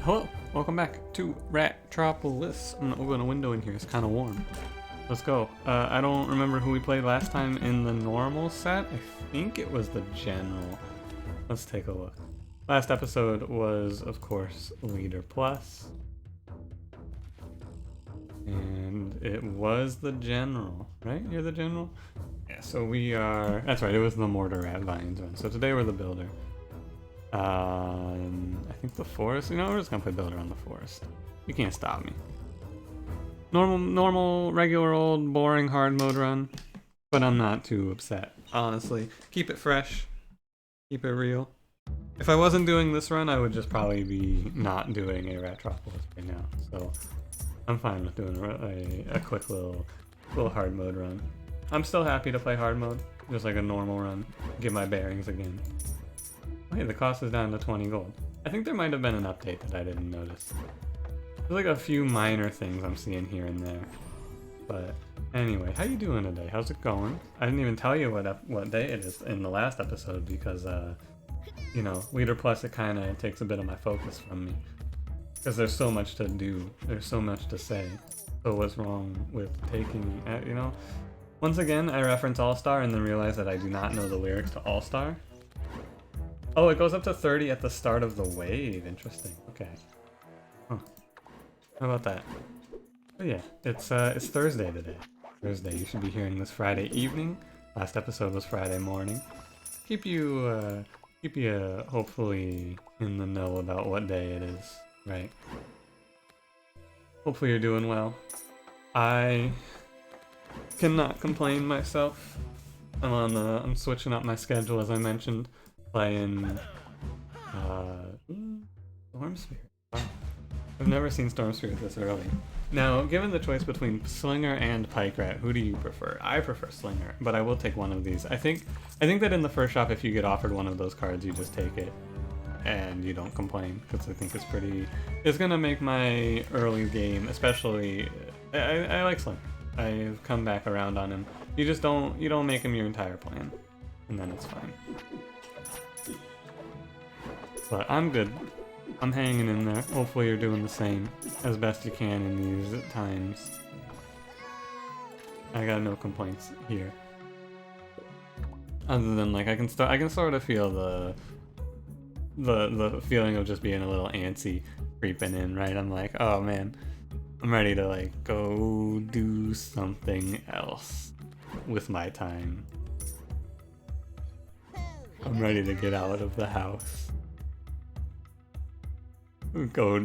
Hello, welcome back to Ratropolis. I'm gonna open a window in here, it's kind of warm. Let's go. I don't remember who we played last time in the normal set. I think it was the general. Let's take a look. Last episode was, of course, Leader Plus. And it was the general, right? You're the general? Yeah, so we are... That's right, it was the Mortar Rat Vines one. So today we're the Builder. I think the forest. You know, we're just gonna play builder on the forest. You can't stop me. Normal, regular old, boring hard mode run. But I'm not too upset, honestly. Keep it fresh. Keep it real. If I wasn't doing this run, I would just probably be not doing a Ratropolis right now. So I'm fine with doing a quick little hard mode run. I'm still happy to play hard mode, just like a normal run. Get my bearings again. Wait, the cost is down to 20 gold. I think there might have been an update that I didn't notice. There's like a few minor things I'm seeing here and there. But anyway, how you doing today? How's it going? I didn't even tell you what day it is in the last episode because, you know, Leader Plus, it kind of takes a bit of my focus from me. Because there's so much to do. There's so much to say. So what's wrong with taking, you know? Once again, I reference All-Star and then realize that I do not know the lyrics to All-Star. Oh, it goes up to 30 at the start of the wave. Interesting. Okay. Huh. How about that? Oh yeah, it's Thursday today. Thursday. You should be hearing this Friday evening. Last episode was Friday morning. Keep you hopefully in the know about what day it is, right? Hopefully you're doing well. I cannot complain myself. I'm switching up my schedule as I mentioned. Playing Storm Spirit. Wow. I've never seen Storm Spirit this early. Now, given the choice between Slinger and Pike Rat, who do you prefer? I prefer Slinger, but I will take one of these. I think that in the first shop, if you get offered one of those cards, you just take it and you don't complain because I think it's gonna make my early game, especially. I like Slinger. I've come back around on him. You don't make him your entire plan, and then it's fine. But I'm good. I'm hanging in there. Hopefully you're doing the same as best you can in these times. I got no complaints here. Other than like I can sort of feel the feeling of just being a little antsy creeping in, right? I'm like, oh man, I'm ready to like go do something else with my time. I'm ready to get out of the house. Go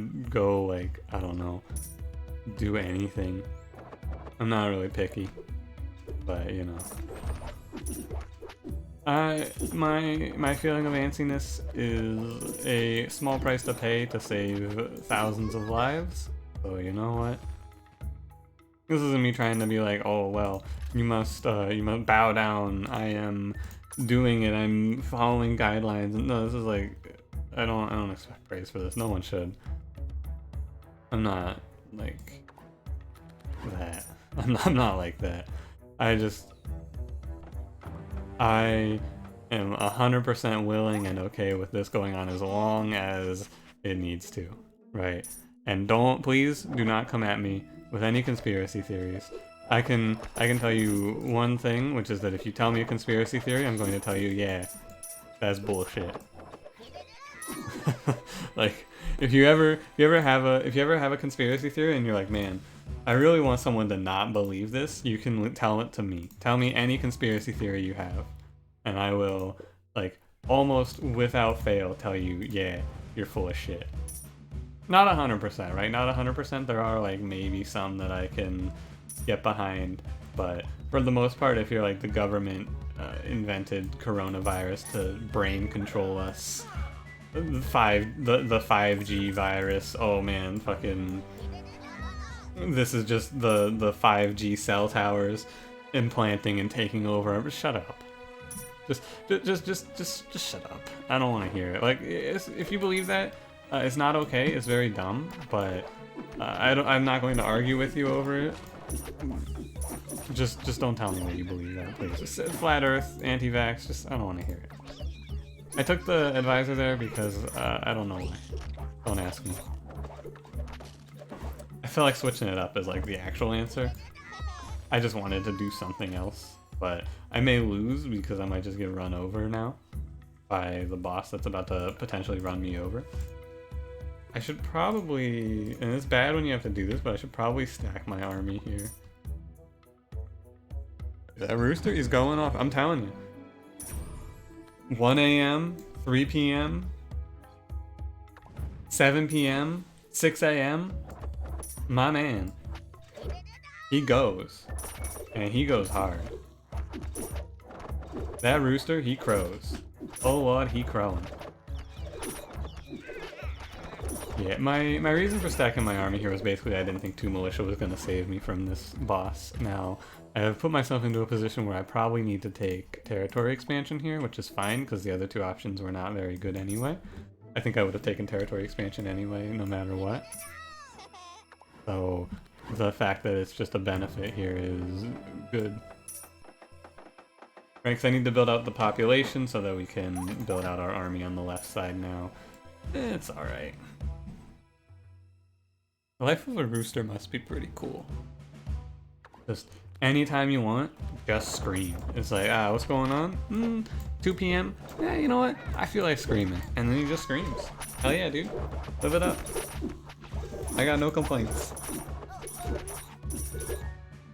like, I don't know, do anything. I'm not really picky, but you know. My feeling of antsiness is a small price to pay to save thousands of lives. So you know what? This isn't me trying to be like, oh well, you must bow down. I am doing it. I'm following guidelines. No, this is like. I don't expect praise for this. No one should. I'm not like that. I'm not like that. I am 100% willing and okay with this going on as long as it needs to, right? And please do not come at me with any conspiracy theories. I can tell you one thing, which is that if you tell me a conspiracy theory, I'm going to tell you, yeah, that's bullshit. Like if you ever have a conspiracy theory and you're like, man, I really want someone to not believe this, you can tell it to me. Tell me any conspiracy theory you have, and I will like almost without fail tell you, yeah, you're full of shit. Not 100%, right? Not 100%. There are like maybe some that I can get behind, but for the most part, if you're like the government invented coronavirus to brain control us. The 5G virus. Oh man, fucking. This is just the 5G cell towers implanting and taking over. Shut up. Just shut up. I don't want to hear it. Like, if you believe that, it's not okay. It's very dumb, but I'm not going to argue with you over it. Just don't tell me that you believe that, please. Just flat Earth, anti-vax. I don't want to hear it. I took the advisor there because I don't know why. Don't ask me. I feel like switching it up is like the actual answer. I just wanted to do something else, but I may lose because I might just get run over now by the boss that's about to potentially run me over. I should probably, and it's bad when you have to do this, but I should probably stack my army here. That rooster, he's going off, I'm telling you. 1 a.m., 3 p.m., 7 p.m., 6 a.m., my man. He goes. And he goes hard. That rooster, he crows. Oh Lord, he crowing. Yeah, my reason for stacking my army here was basically I didn't think 2 militia was going to save me from this boss. Now, I have put myself into a position where I probably need to take territory expansion here, which is fine because the other 2 options were not very good anyway. I think I would have taken territory expansion anyway, no matter what. So, the fact that it's just a benefit here is good. Right, because I need to build out the population so that we can build out our army on the left side now. It's alright. The life of a rooster must be pretty cool. Just anytime you want, just scream. It's like, what's going on? 2 p.m? Yeah, you know what? I feel like screaming. And then he just screams. Hell yeah, dude. Live it up. I got no complaints.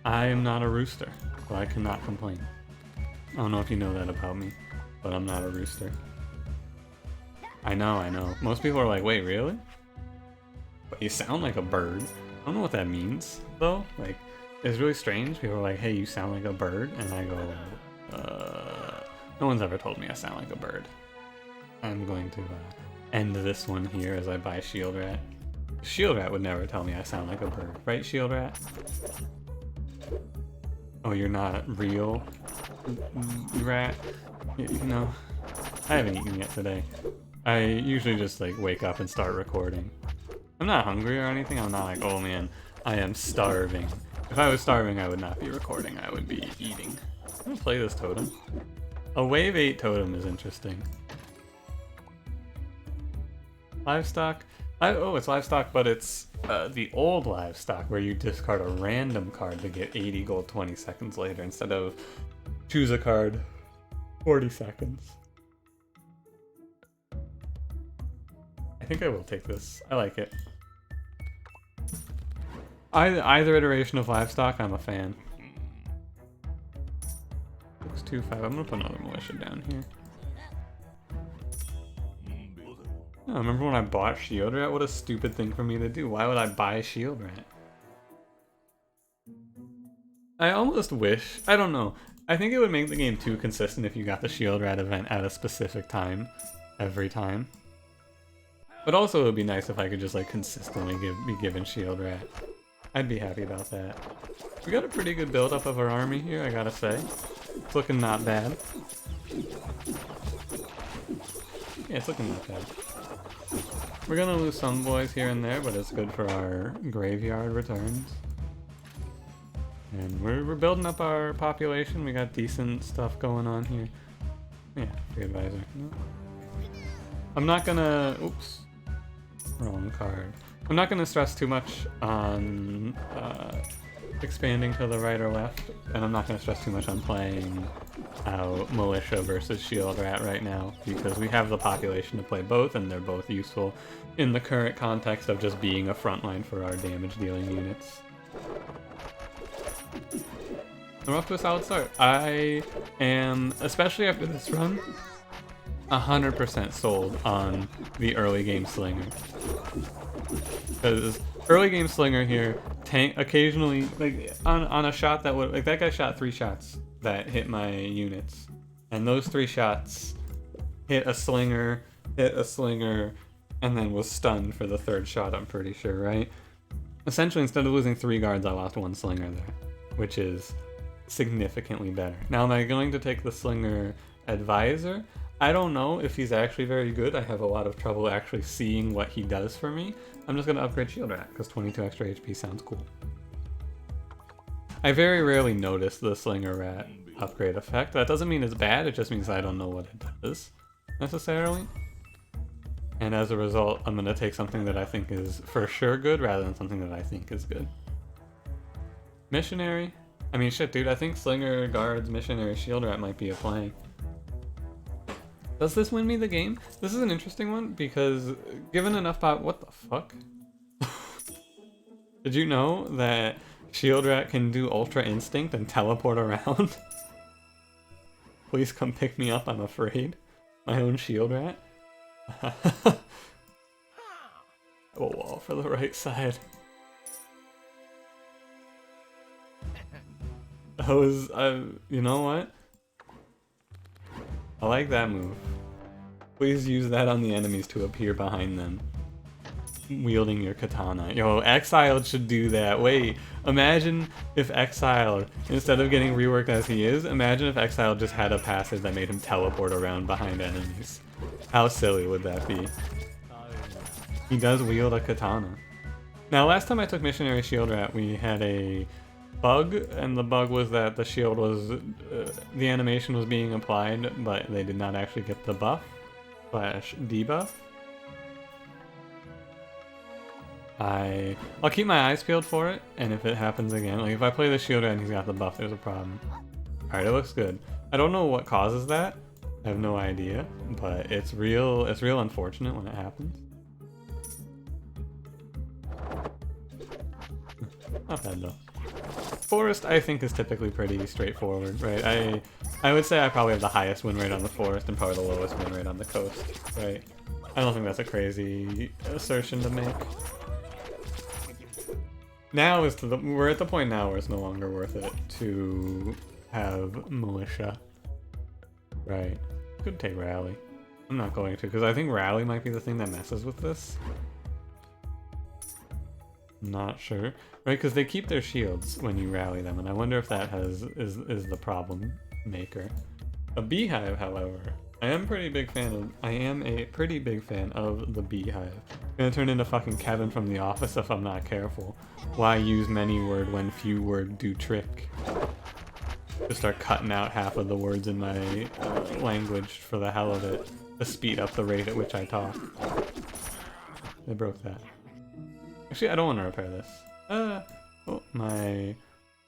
I am not a rooster, so I cannot complain. I don't know if you know that about me, but I'm not a rooster. I know. Most people are like, wait, really? But you sound like a bird. I don't know what that means, though. Like, it's really strange. People are like, hey, you sound like a bird. And I go, no one's ever told me I sound like a bird. I'm going to end this one here as I buy Shield Rat. Shield Rat would never tell me I sound like a bird. Right, Shield Rat? Oh, you're not real, rat? You know, I haven't eaten yet today. I usually just like wake up and start recording. I'm not hungry or anything. I'm not like, oh man, I am starving. If I was starving, I would not be recording. I would be eating. I'm gonna play this totem. A wave 8 totem is interesting. Livestock? Oh, it's livestock, but it's the old livestock where you discard a random card to get 80 gold 20 seconds later instead of choose a card 40 seconds. I think I will take this. I like it. Either iteration of livestock, I'm a fan. 625. I'm gonna put another militia down here. Oh, remember when I bought Shield Rat? What a stupid thing for me to do. Why would I buy Shield Rat? I almost wish, I don't know. I think it would make the game too consistent if you got the Shield Rat event at a specific time, every time. But also it would be nice if I could just like consistently be given Shield Rat. I'd be happy about that. We got a pretty good buildup of our army here, I gotta say. It's looking not bad. Yeah, it's looking not bad. We're gonna lose some boys here and there, but it's good for our graveyard returns. And we're building up our population. We got decent stuff going on here. Yeah, free advisor. No. I'm not gonna... Oops. Wrong card. I'm not gonna stress too much on expanding to the right or left, and I'm not gonna stress too much on playing out Militia versus Shield Rat right now, because we have the population to play both, and they're both useful in the current context of just being a frontline for our damage dealing units. We're off to a solid start. I am, especially after this run, 100% sold on the early game Slinger. Because early game Slinger here, tank occasionally, like on a shot that would, like that guy shot 3 shots that hit my units. And those 3 shots hit a Slinger, and then was stunned for the 3rd shot, I'm pretty sure, right? Essentially, instead of losing 3 guards, I lost 1 Slinger there, which is significantly better. Now, am I going to take the Slinger Advisor? I don't know if he's actually very good. I have a lot of trouble actually seeing what he does for me. I'm just going to upgrade Shield Rat, because 22 extra HP sounds cool. I very rarely notice the Slinger Rat upgrade effect. That doesn't mean it's bad, it just means I don't know what it does, necessarily. And as a result, I'm gonna take something that I think is for sure good rather than something that I think is good. Missionary? I mean, shit, dude, I think Slinger, Guards, Missionary, Shield Rat might be a play. Does this win me the game? This is an interesting one because given enough pop... What the fuck? Did you know that Shield Rat can do Ultra Instinct and teleport around? Please come pick me up, I'm afraid. My own Shield Rat. A wall for the right side. I was, you know what? I like that move. Please use that on the enemies to appear behind them, wielding your katana. Yo, Exiled should do that. Wait, imagine if Exiled, instead of getting reworked as he is, imagine if Exiled just had a passive that made him teleport around behind enemies. How silly would that be? He does wield a katana. Now, last time I took Missionary Shield Rat, we had a bug, and the bug was that the shield was, the animation was being applied, but they did not actually get the buff / debuff. I'll keep my eyes peeled for it, and if it happens again, like if I play the Shield Rat and he's got the buff, there's a problem. Alright, it looks good. I don't know what causes that. I have no idea, but it's real unfortunate when it happens. Not bad though. Forest, I think, is typically pretty straightforward, right? I would say I probably have the highest win rate on the forest and probably the lowest win rate on the coast, right? I don't think that's a crazy assertion to make. Now is we're at the point now where it's no longer worth it to have militia, right? Could take rally. I'm not going to because I think rally might be the thing that messes with this. Not sure, right? Because they keep their shields when you rally them, and I wonder if that is the problem maker. A beehive, however, I am a pretty big fan of the beehive. Gonna turn into fucking Kevin from The Office if I'm not careful. Why use many word when few word do trick? Just start cutting out half of the words in my language for the hell of it to speed up the rate at which I talk. They broke that. Actually, I don't want to repair this. Oh, my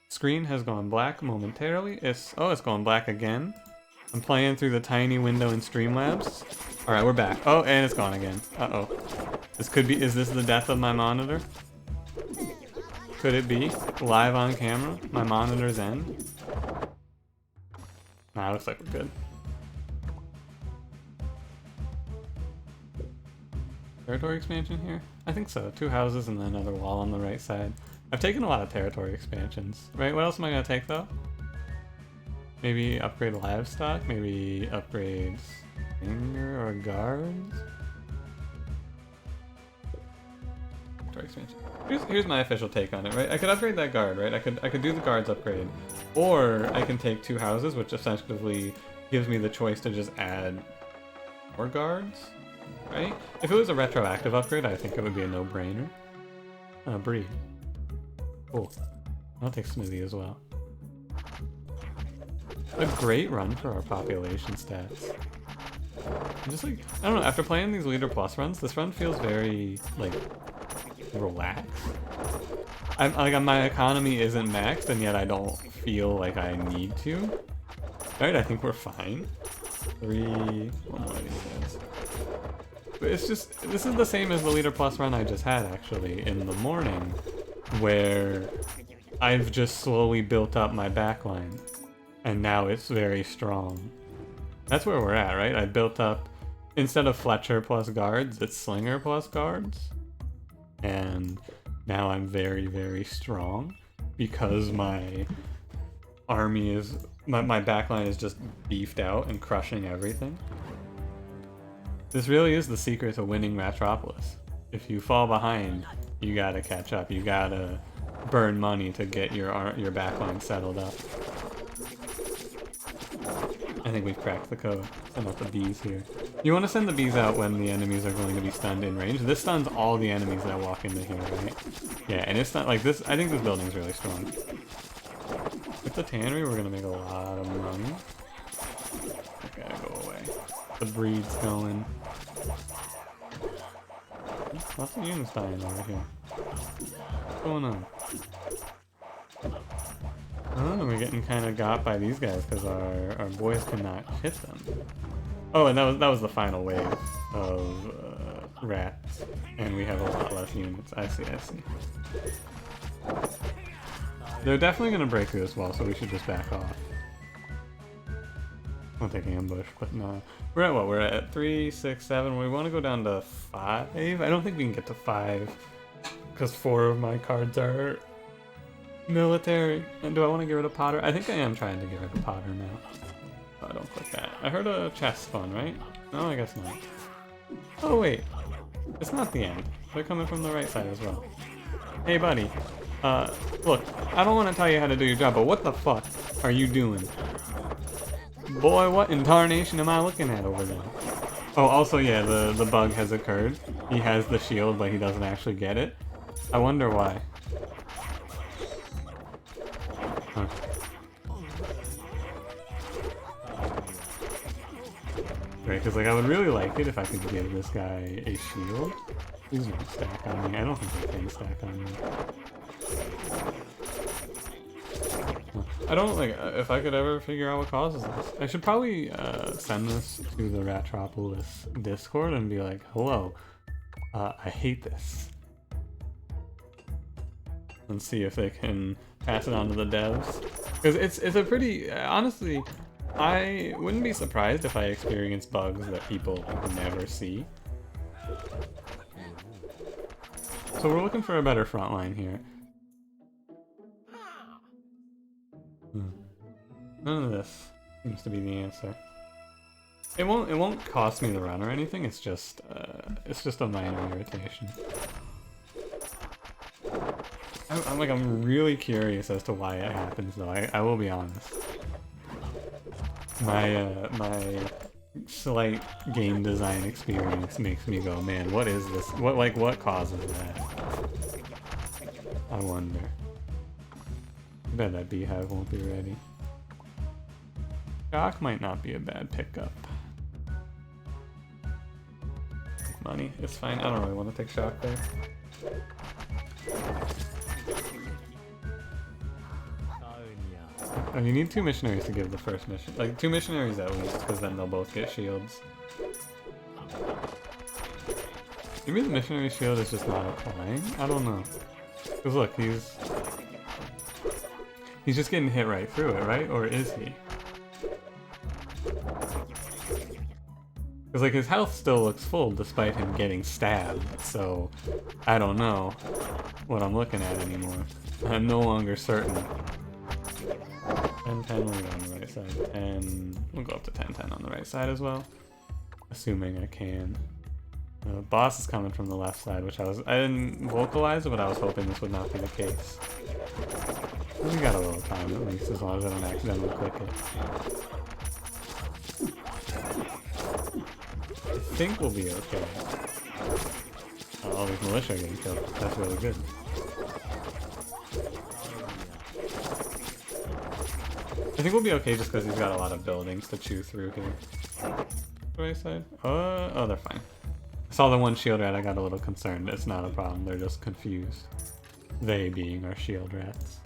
screen has gone black momentarily. It's going black again. I'm playing through the tiny window in Streamlabs. Alright, we're back. Oh, and it's gone again. Uh-oh. Is this the death of my monitor? Could it be? Live on camera? My monitor's end? Nah, looks like we're good. Territory expansion here? I think so. 2 houses and then another wall on the right side. I've taken a lot of territory expansions. Right, what else am I going to take though? Maybe upgrade livestock? Maybe upgrade Stinger or guards? Territory expansion. Here's my official take on it, right? I could upgrade that guard, right? I could do the guards upgrade. Or I can take 2 houses, which essentially gives me the choice to just add more guards. Right? If it was a retroactive upgrade, I think it would be a no-brainer. Breed. Cool. I'll take Smithy as well. A great run for our population stats. I'm just like, I don't know, after playing these Leader Plus runs, this run feels very, like, relaxed. My economy isn't maxed, and yet I don't feel like I need to. Right, I think we're fine. 3... One more of these guys. But it's just, this is the same as the Leader Plus run I just had, actually, in the morning, where I've just slowly built up my backline, and now it's very strong. That's where we're at, right? I built up, instead of Fletcher plus guards, it's Slinger plus guards, and now I'm very, very strong, because my army is, my backline is just beefed out and crushing everything. This really is the secret to winning Ratropolis. If you fall behind, you gotta catch up. You gotta burn money to get your backline settled up. I think we've cracked the code. Send out the bees here. You want to send the bees out when the enemies are going to be stunned in range. This stuns all the enemies that walk into here, right? Yeah, and it's not like this. I think this building's really strong. With the tannery, we're gonna make a lot of money. I gotta go away. The breed's going. Lots of units dying over here. What's going on? Oh, we're getting kind of got by these guys because our boys cannot hit them. Oh, and that was the final wave of rats, and we have a lot less units. I see. They're definitely gonna break through this wall, so we should just back off. I'll take ambush, but no. We're at what? We're at 3, 6, 7. We want to go down to 5. I don't think we can get to 5 because 4 of my cards are military. And do I want to get rid of Potter? I think I am trying to get rid of Potter now. Oh, don't click that. I heard a chest spawn, right? No, I guess not. Oh wait, it's not the end. They're coming from the right side as well. Hey buddy, look, I don't want to tell you how to do your job, but what the fuck are you doing? Boy, what in tarnation am I looking at over there? Oh, also, yeah, the bug has occurred. He has the shield, but he doesn't actually get it. I wonder why. Huh. Right, because like I would really like it if I could give this guy a shield. He's gonna stack on me. I don't think they can stack on me. I don't like if I could ever figure out what causes this. I should probably send this to the Ratropolis Discord and be like, "Hello, I hate this," and see if they can pass it on to the devs. Because it's a pretty honestly, I wouldn't be surprised if I experience bugs that people never see. So we're looking for a better front line here. None of this seems to be the answer. It won't cost me the run or anything. It's just a minor irritation. I'm really curious as to why it happens though. I will be honest. My slight game design experience makes me go, man, what is this? What causes that? I wonder. I bet that beehive won't be ready. Shock might not be a bad pickup. Money, it's fine. I don't really want to take shock there. Oh, you need 2 missionaries to give the first mission. Like 2 missionaries at least, because then they'll both get shields. Maybe the missionary shield is just not applying? I don't know. Because look, he's just getting hit right through it, right? Or is he? Because like his health still looks full despite him getting stabbed, so I don't know what I'm looking at anymore. I'm no longer certain. 10-10 we'll go on the right side. 10, we'll go up to 10-10 on the right side as well. Assuming I can. The boss is coming from the left side, which I didn't vocalize it, but I was hoping this would not be the case. We got a little time at least, as long as I don't accidentally click it. I think we'll be okay. Oh, all these militia are getting killed. That's really good. I think we'll be okay just because he's got a lot of buildings to chew through here. Right side? Oh, they're fine. I saw the one shield rat, I got a little concerned. It's not a problem, they're just confused. They being our shield rats.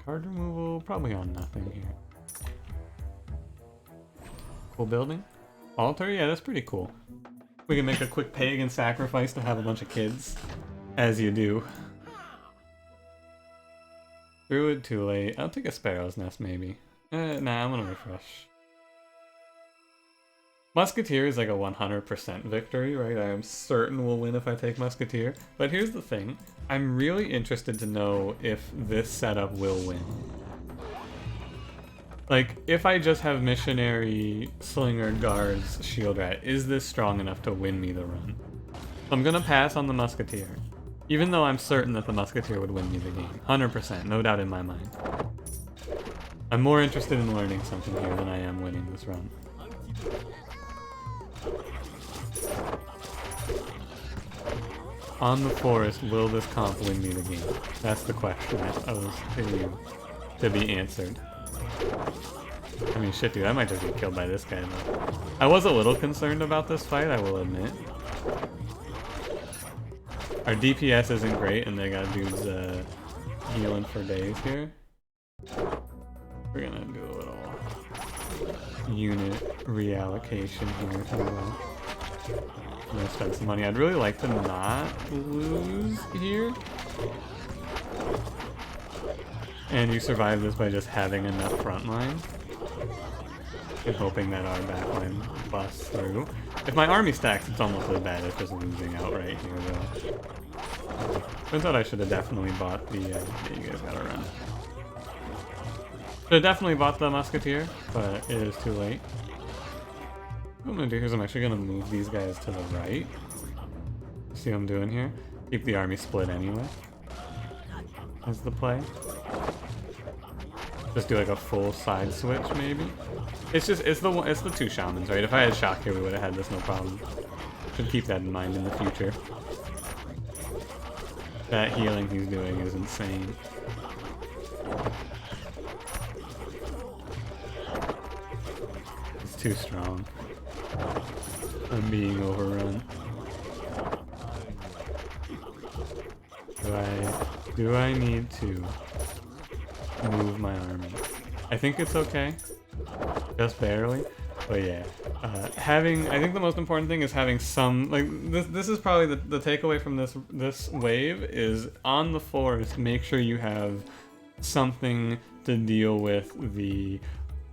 Card removal, probably on nothing here. Cool building. Altar, yeah, that's pretty cool. We can make a quick pagan sacrifice to have a bunch of kids. As you do. Druid, too late. I'll take a sparrow's nest, maybe. Nah, I'm gonna refresh. Musketeer is like a 100% victory, right? I am certain we'll win if I take Musketeer. But here's the thing. I'm really interested to know if this setup will win. Like, if I just have Missionary, Slinger, Guards, Shield Rat, is this strong enough to win me the run? I'm gonna pass on the Musketeer. Even though I'm certain that the Musketeer would win me the game. 100%, no doubt in my mind. I'm more interested in learning something here than I am winning this run. On the forest, will this comp win me the game? That's the question that was to be answered. I mean, shit, dude, I might just get killed by this guy, though. I was a little concerned about this fight, I will admit. Our DPS isn't great, and they got dudes healing for days here. We're gonna do a little unit reallocation here as well. I'm gonna spend some money. I'd really like to not lose here. And you survive this by just having enough front line. And hoping that our backline busts through. If my army stacks, it's almost as bad as just losing outright here, though. Turns out I should have definitely bought the... yeah, you guys gotta run. Should have definitely bought the musketeer, but it is too late. What I'm gonna do here is I'm actually gonna move these guys to the right. See what I'm doing here? Keep the army split anyway. That's the play. Just do like a full side switch, maybe. It's the two shamans, right? If I had shock here, we would have had this no problem. Should keep that in mind in the future. That healing he's doing is insane. It's too strong. I'm being overrun. Do I need to move my army? I think it's okay. Just barely. But yeah. I think the most important thing is having some, like, this is probably the takeaway from this wave is on the forest, make sure you have something to deal with the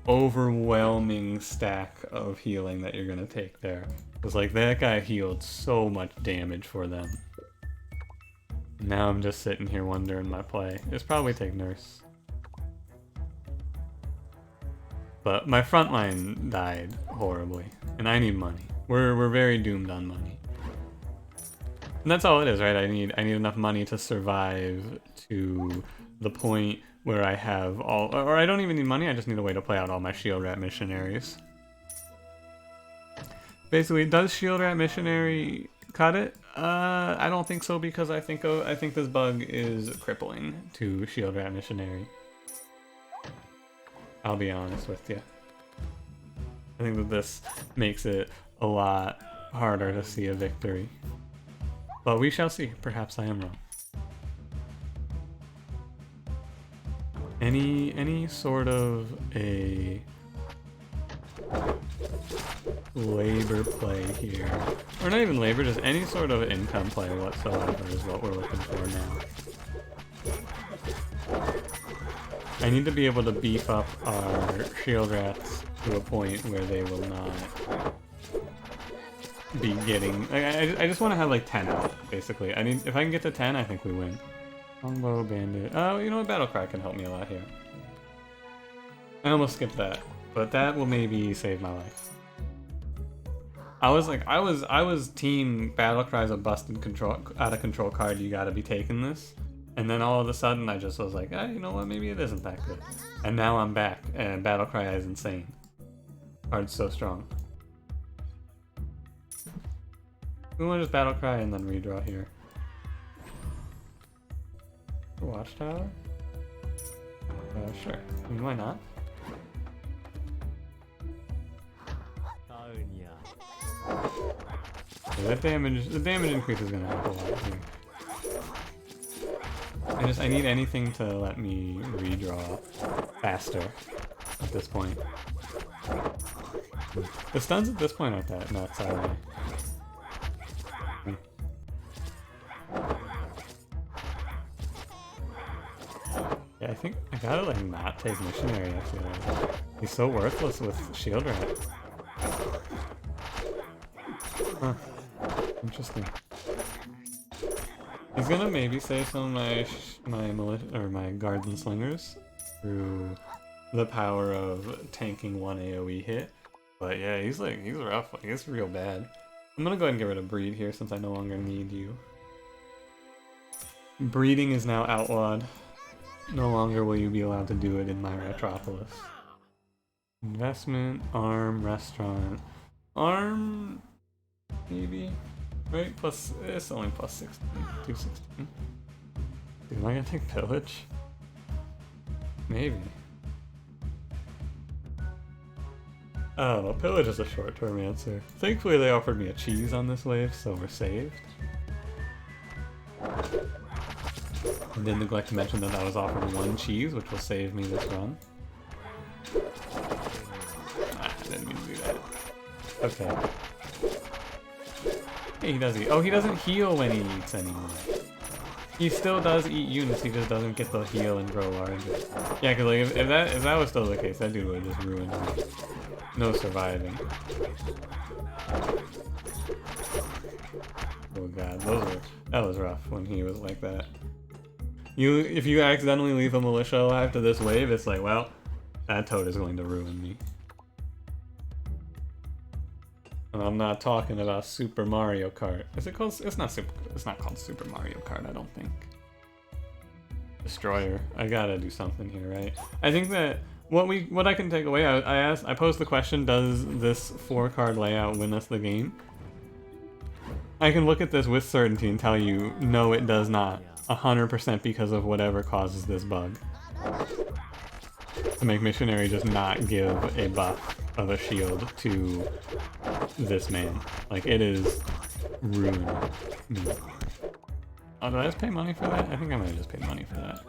overwhelming stack of healing that you're gonna take there. Because like that guy healed so much damage for them. Now I'm just sitting here wondering my play. It's probably take nurse. But my front line died horribly, and I need money. We're very doomed on money. And that's all it is, right? I need enough money to survive to the point where I have all, or I don't even need money, I just need a way to play out all my Shield Rat missionaries. Basically, does Shield Rat Missionary cut it? I don't think so, because I think this bug is crippling to Shield Rat Missionary. I'll be honest with you. I think that this makes it a lot harder to see a victory. But we shall see. Perhaps I am wrong. Any sort of a labor play here, or not even labor, just any sort of income play whatsoever is what we're looking for now. I need to be able to beef up our shield rats to a point where they will not be getting... I just want to have like 10 out, basically. If I can get to 10, I think we win. Longbow, bandit... Oh, you know what? Battlecry can help me a lot here. I almost skipped that, but that will maybe save my life. I was team Battlecry's a busted out of control card, you gotta be taking this. And then all of a sudden I just was like, you know what, maybe it isn't that good. And now I'm back, and Battlecry is insane. Card's so strong. We want to just Battlecry and then redraw here. Watchtower? Sure. I mean, why not? Yeah, the damage increase is gonna help a lot here. I need anything to let me redraw faster at this point. The stuns at this point aren't that nuts, are they? Yeah, I think I gotta like not take Missionary, I feel like. He's so worthless with Shield Rat. Huh. Interesting. He's gonna maybe save some of my guards and slingers through the power of tanking one AoE hit. But yeah, he's rough. Like, it's real bad. I'm gonna go ahead and get rid of breed here since I no longer need you. Breeding is now outlawed. No longer will you be allowed to do it in my Ratropolis. Investment, arm, restaurant. Arm, maybe? Right? Plus, it's only plus 16, 216. Dude, am I gonna take pillage? Maybe. Oh, pillage is a short-term answer. Thankfully they offered me a cheese on this wave, so we're saved. I did neglect to mention that I was offered 1 cheese, which will save me this run. I didn't mean to do that. Okay. Hey, he does eat. Oh, he doesn't heal when he eats anymore. He still does eat units, he just doesn't get the heal and grow larger. Yeah, cause like if that was still the case, that dude would have just ruined me. No surviving. Oh god, that was rough when he was like that. If you accidentally leave a militia alive to this wave, it's like, well, that toad is going to ruin me. And I'm not talking about Super Mario Kart. Is it called? It's not called Super Mario Kart, I don't think. Destroyer. I gotta do something here, right? I think that what I can take away, I posed the question, does this 4-card layout win us the game? I can look at this with certainty and tell you, no, it does not. 100% because of whatever causes this bug. To make Missionary just not give a buff of a shield to this man. Like, it is ruining me. Oh, did I just pay money for that? I think I might have just paid money for that.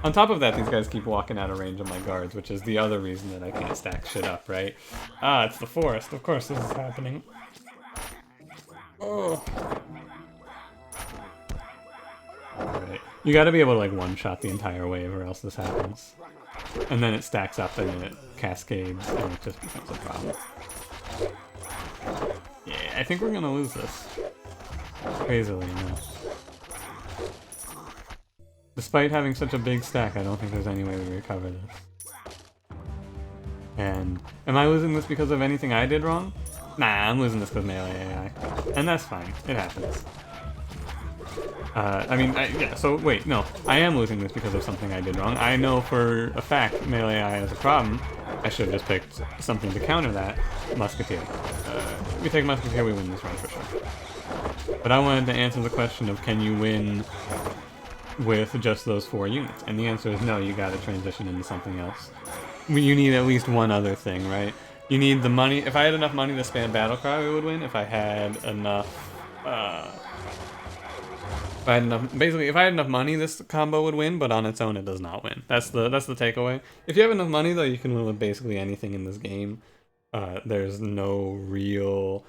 On top of that, these guys keep walking out of range of my guards, which is the other reason that I can't stack shit up, right? Ah, it's the forest. Of course this is happening. Oh. Alright. You gotta be able to, like, one-shot the entire wave or else this happens. And then it stacks up and it cascades and it just becomes a problem. Yeah, I think we're gonna lose this. Crazily enough. Despite having such a big stack, I don't think there's any way we recover this. And am I losing this because of anything I did wrong? Nah, I'm losing this because melee AI. And that's fine. It happens. Yeah, so wait, no. I am losing this because of something I did wrong. I know for a fact melee AI is a problem. I should have just picked something to counter that. Musketeer. If we take Musketeer, we win this run for sure. But I wanted to answer the question of can you win with just those 4 units? And the answer is no, you gotta transition into something else. You need at least one other thing, right? You need the money. If I had enough money to spam Battlecry, we would win. If I had enough, basically, if I had enough money, this combo would win, but on its own, it does not win. That's the takeaway. If you have enough money, though, you can win with basically anything in this game. There's no real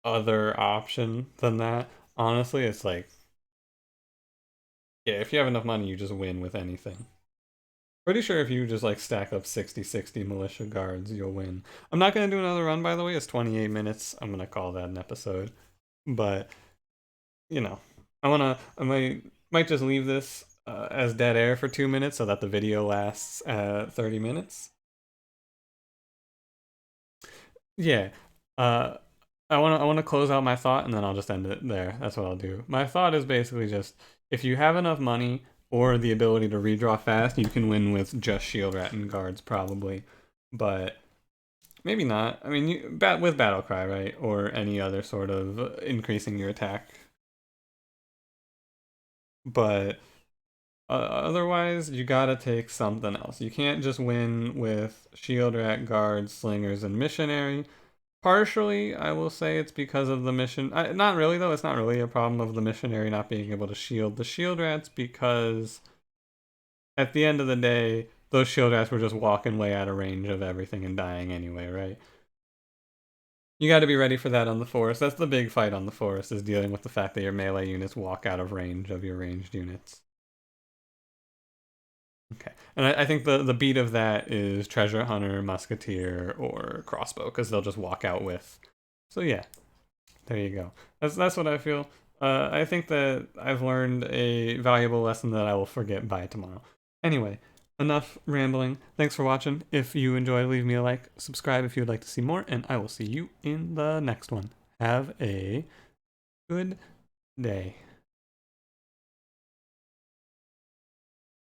other option than that. Honestly, it's like, yeah, if you have enough money, you just win with anything. Pretty sure if you just like stack up 60 militia guards, you'll win. I'm not gonna do another run, by the way. It's 28 minutes. I'm gonna call that an episode. But you know, I might just leave this as dead air for 2 minutes so that the video lasts 30 minutes. Yeah. I wanna close out my thought and then I'll just end it there. That's what I'll do. My thought is basically just if you have enough money or the ability to redraw fast, you can win with just Shield Rat and guards probably. But maybe not. I mean, with Battlecry, right? Or any other sort of increasing your attack. But otherwise, you gotta take something else. You can't just win with Shield Rat, guards, slingers, and Missionary. Partially, I will say it's because of the mission. Not really, though. It's not really a problem of the Missionary not being able to shield the Shield Rats because at the end of the day, those Shield Rats were just walking way out of range of everything and dying anyway, right? You got to be ready for that on the forest. That's the big fight on the forest, is dealing with the fact that your melee units walk out of range of your ranged units. Okay, and I think the beat of that is Treasure Hunter, Musketeer, or Crossbow, because they'll just walk out with. So yeah, there you go. That's what I feel. I think that I've learned a valuable lesson that I will forget by tomorrow. Anyway, enough rambling. Thanks for watching. If you enjoyed, leave me a like, subscribe if you would like to see more, and I will see you in the next one. Have a good day.